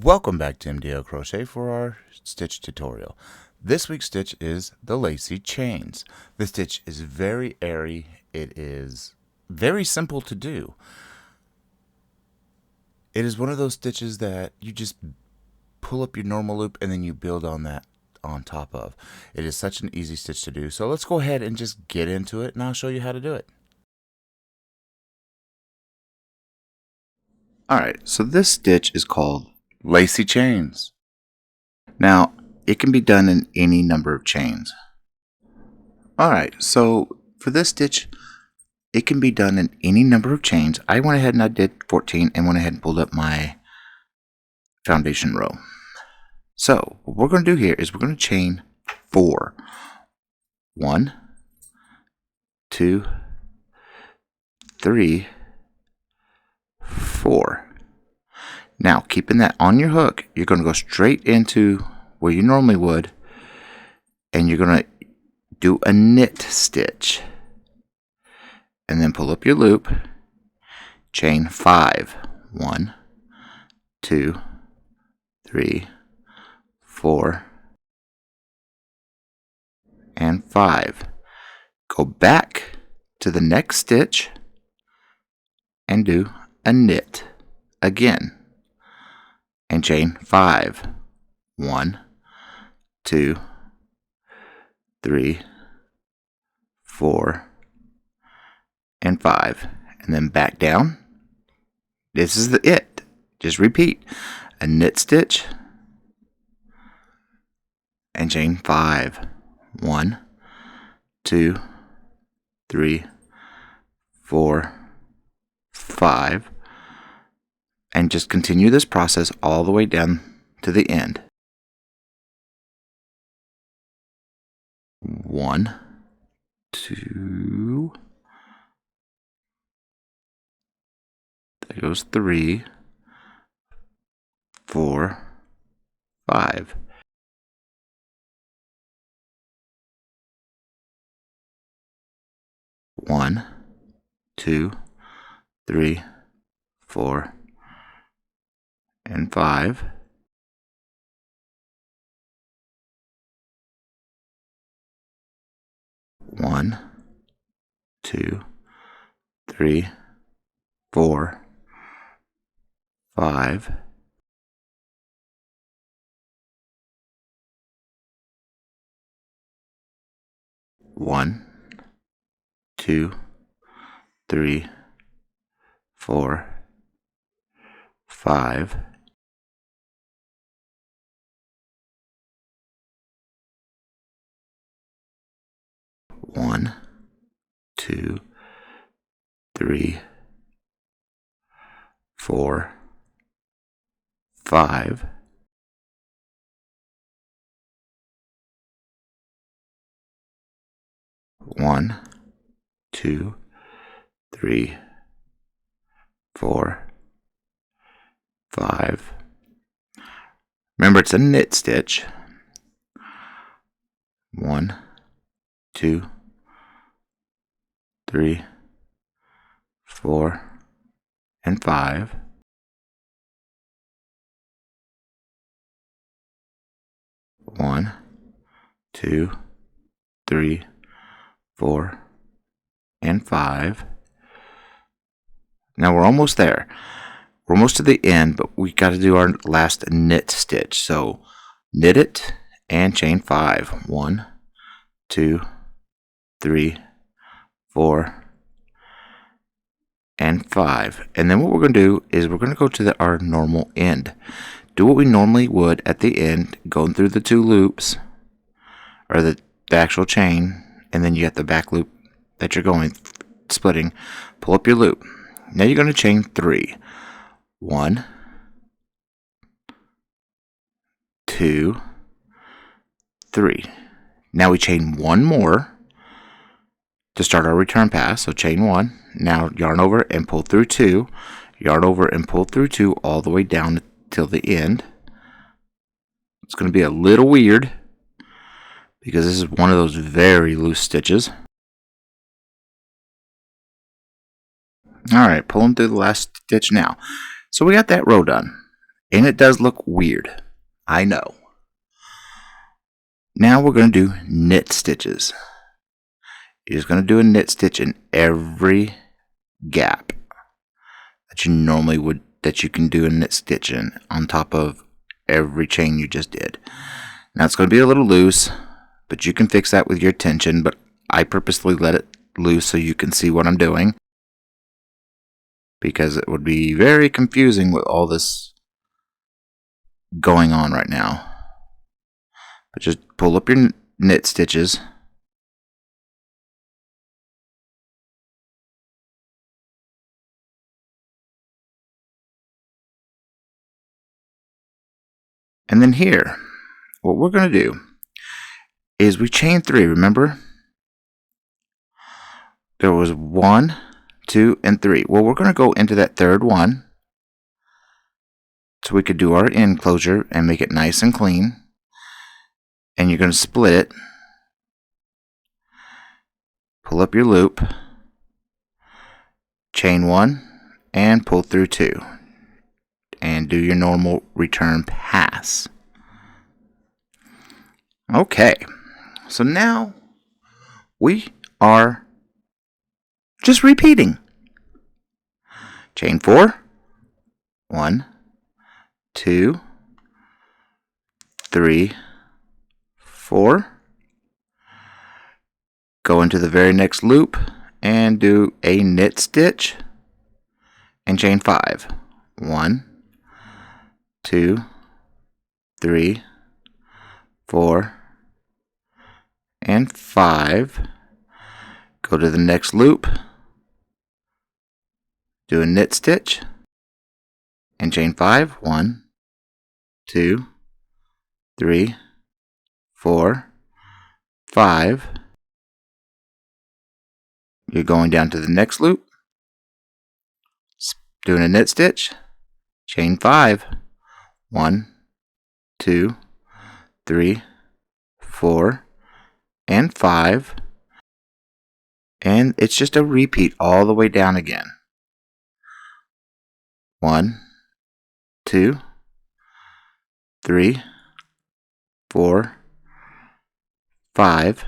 Welcome back to MDL Crochet for our stitch tutorial. This week's stitch is the Lacey chains. The stitch is very airy. It is very simple to do. It is one of those stitches that you just pull up your normal loop and then you build on that on top of. It is such an easy stitch to do. So let's go ahead and just get into it and I'll show you how to do it. Alright, so this stitch is called Lacey chains. Now, it can be done in any number of chains. Alright, so for this stitch, it can be done in any number of chains. I went ahead and I did 14 and went ahead and pulled up my foundation row. So, what we're going to do here is we're going to chain 4. 1, 2, 3, 4. Now, keeping that on your hook, you're going to go straight into where you normally would, and you're going to do a knit stitch. And then pull up your loop, chain 5. 1, 2, 3, 4, and 5. Go back to the next stitch and do a knit again. And chain 5. 1, 2, 3, 4, and 5. And then back down. This is it. Just repeat. A knit stitch and chain 5. 1, 2, 3, 4, 5. And just continue this process all the way down to the end. 1, 2, there goes 3, 4, 5. One, 2, 3, 4, and 5. 1, 2, 3, 4, 5. 1, 2, 3, 4, 5. 1, 2, 3, 4, 5. 1, 2, 3, 4, 5. Remember, it's a knit stitch. 1, 2, 3, 4, and 5. 1, 2, 3, 4, and 5. Now we're almost there. We're almost to the end, but we got to do our last knit stitch. So knit it and chain 5. 1, 2, 3, 4, and 5. And then what we're going to do is we're going to go to our normal end. Do what we normally would at the end, going through the 2 loops, or the actual chain, and then you get the back loop that you're going, splitting. Pull up your loop. Now you're going to chain 3. 1, 2, 3. Now we chain 1 more to start our return pass. So chain 1. Now yarn over and pull through 2. Yarn over and pull through 2 all the way down till the end. It's going to be a little weird because this is one of those very loose stitches. Alright, pulling through the last stitch now. So we got that row done. And it does look weird, I know. Now we're going to do knit stitches. You're just going to do a knit stitch in every gap that you normally would, that you can do a knit stitch in on top of every chain you just did. Now it's going to be a little loose, but you can fix that with your tension, but I purposely let it loose so you can see what I'm doing, because it would be very confusing with all this going on right now. But just pull up your knit stitches. And then here, what we're going to do is we chain 3, remember? There was 1, 2, and 3. Well, we're going to go into that third one so we could do our end closure and make it nice and clean. And you're going to split it. Pull up your loop, chain 1, and pull through 2. And do your normal return pass. Okay, so now we are just repeating. Chain 4, 1, 2, 3, 4. Go into the very next loop and do a knit stitch and chain 5. 1, 2, 3, 4, and 5. Go to the next loop, do a knit stitch and chain 5. 1, 2, 3, 4, 5. You're going down to the next loop, doing a knit stitch, chain 5. 1, 2, 3, 4, and 5. And it's just a repeat all the way down again. 1, 2, 3, 4, 5.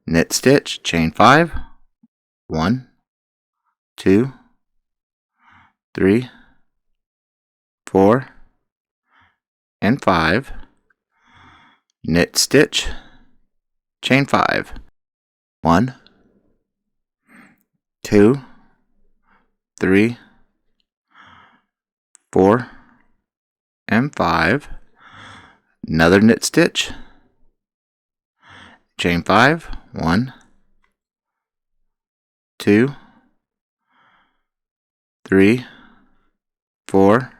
Knit stitch, chain 5. 1, 2, 3, 4, and 5. Knit stitch, chain 5. 1, 2, 3, 4, and 5. Another knit stitch, chain 5. 1, 2, 3, 4,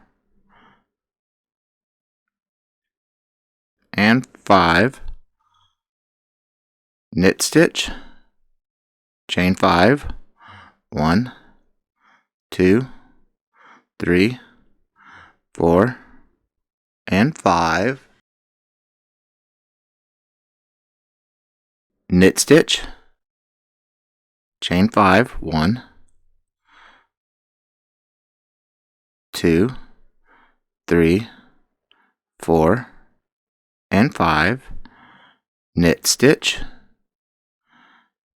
and 5. Knit stitch, chain 5. 1, 2, 3, 4, and 5. Knit stitch, chain 5. 1, 2, 3, 4, and 5. Knit stitch,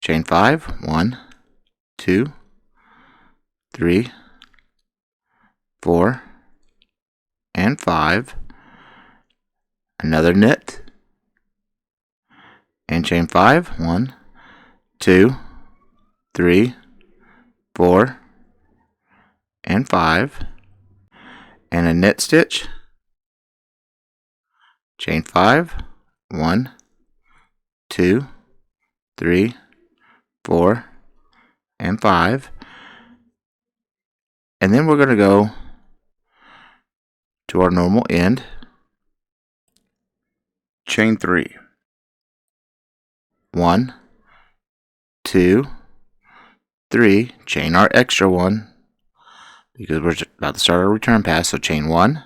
chain 5. 1, 2, 3, 4, and 5. Another knit and chain 5. 1, 2, 3, 4, and 5. And a knit stitch, chain 5. 1, 2, 3, 4, and 5. And then we're going to go to our normal end, chain 3. 1, 2, 3, chain our extra one because we're about to start our return pass. So chain 1,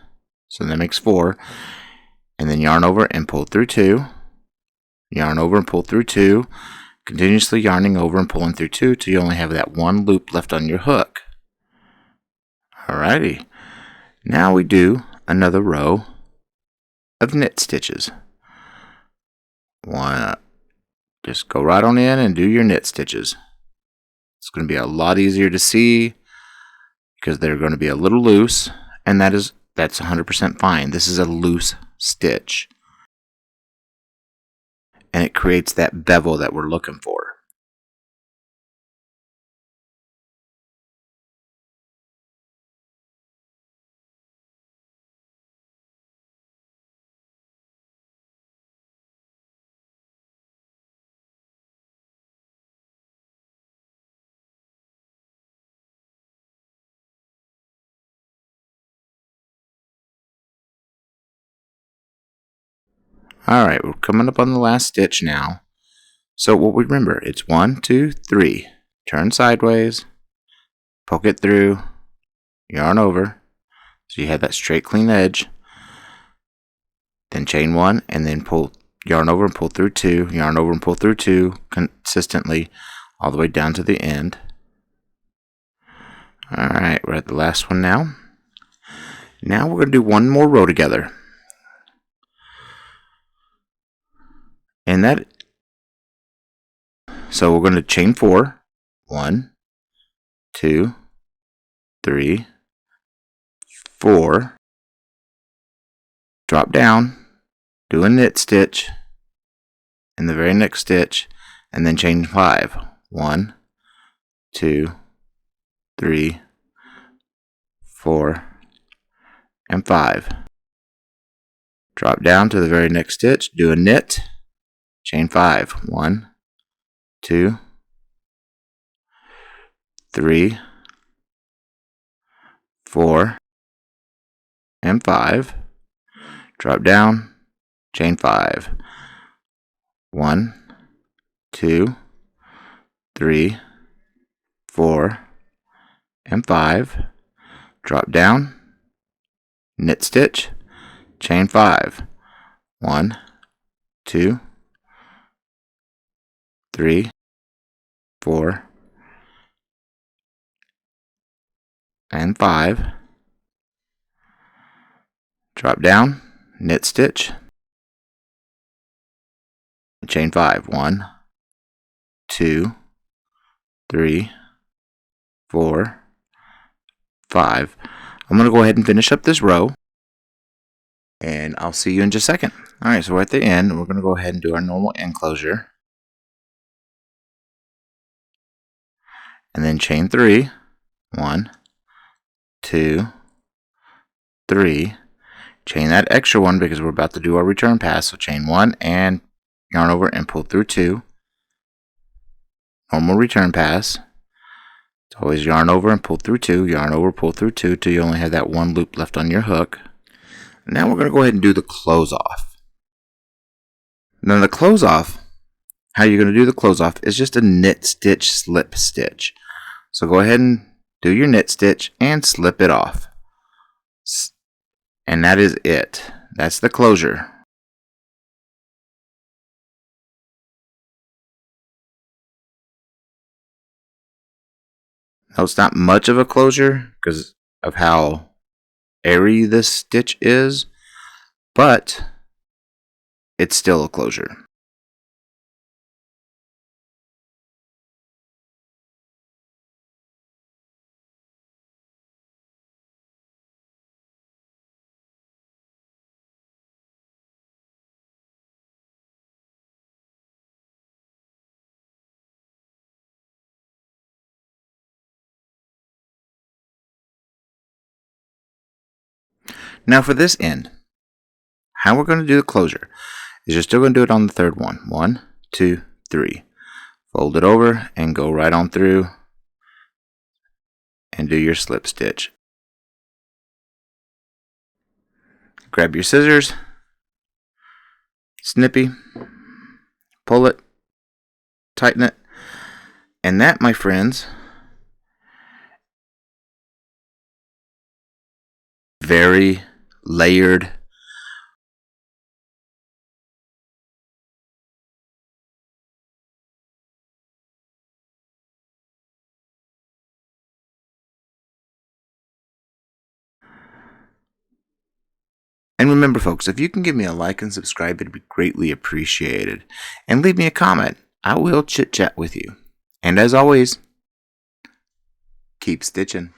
so that makes 4, and then yarn over and pull through 2, yarn over and pull through 2, continuously yarning over and pulling through 2 till you only have that one loop left on your hook. Alrighty. Now we do another row of knit stitches. Just go right on in and do your knit stitches. It's going to be a lot easier to see because they're going to be a little loose, and that's 100% fine. This is a loose stitch, and it creates that bevel that we're looking for. Alright, we're coming up on the last stitch now. So what we remember, it's 1, 2, 3. Turn sideways, poke it through, yarn over, so you have that straight clean edge. Then chain 1 and then pull, yarn over and pull through 2, yarn over and pull through 2 consistently all the way down to the end. Alright, we're at the last one now. Now we're going to do one more row together. And so we're going to chain 4. 1, 2, 3, 4. Drop down, do a knit stitch in the very next stitch, and then chain 5. 1, 2, 3, 4, and 5. Drop down to the very next stitch, do a knit, chain 5. 1, 2, 3, 4, and 5. Drop down, chain 5. 1, 2, 3, 4, and 5. Drop down, knit stitch, chain 5. 1, 2, 3, 4, and 5. Drop down, knit stitch, chain 5. 1, 2, 3, 4, 5. I'm going to go ahead and finish up this row, and I'll see you in just a second. Alright, so we're at the end. We're going to go ahead and do our normal enclosure, and then chain 3. 1, 2, 3. Chain that extra one because we're about to do our return pass. So chain 1 and yarn over and pull through 2. Normal return pass. It's always yarn over and pull through 2. Yarn over, pull through 2 till you only have that one loop left on your hook. Now we're going to go ahead and do the close off. Now the close off, how you're going to do the close off is just a knit stitch slip stitch. So go ahead and do your knit stitch and slip it off. And that is it. That's the closure. Now it's not much of a closure because of how airy this stitch is, but it's still a closure. Now for this end, how we're going to do the closure is you're still going to do it on the third one. 1, 2, 3. Fold it over and go right on through and do your slip stitch. Grab your scissors, snippy, pull it, tighten it, and that, my friends, very layered And remember, folks, if you can give me a like and subscribe, it'd be greatly appreciated. And leave me a comment. I will chit-chat with you. And as always, keep stitching.